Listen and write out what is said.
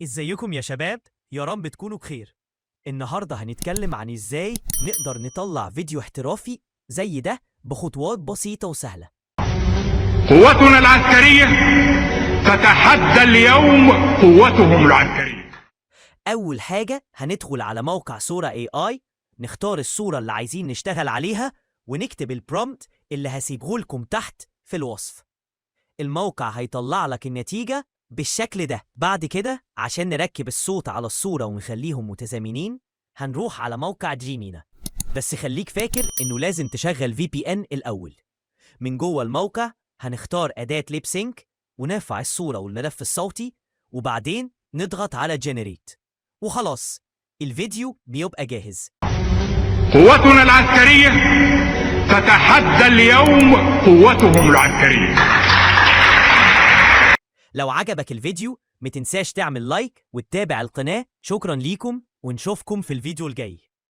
ازيكم يا شباب؟ يا رب تكونوا بخير. النهارده هنتكلم عن ازاي نقدر نطلع فيديو احترافي زي ده بخطوات بسيطة وسهلة. قوتنا العسكرية تتحدى اليوم قوتهم العسكرية. أول حاجة هندخل على موقع صورة AI، نختار الصورة اللي عايزين نشتغل عليها ونكتب البرومبت اللي هسيبه لكم تحت في الوصف. الموقع هيطلع لك النتيجة بالشكل ده. بعد كده عشان نركب الصوت على الصورة ونخليهم متزامنين هنروح على موقع جيمينا، بس خليك فاكر إنه لازم تشغل VPN الأول. من جوه الموقع هنختار أداة ليب سينك ونرفع الصورة والملف الصوتي وبعدين نضغط على جنريت وخلاص الفيديو بيبقى جاهز. قوتنا العسكرية تتحدى اليوم قوتهم العسكرية. لو عجبك الفيديو متنساش تعمل لايك وتتابع القناة. شكرا ليكم ونشوفكم في الفيديو الجاي.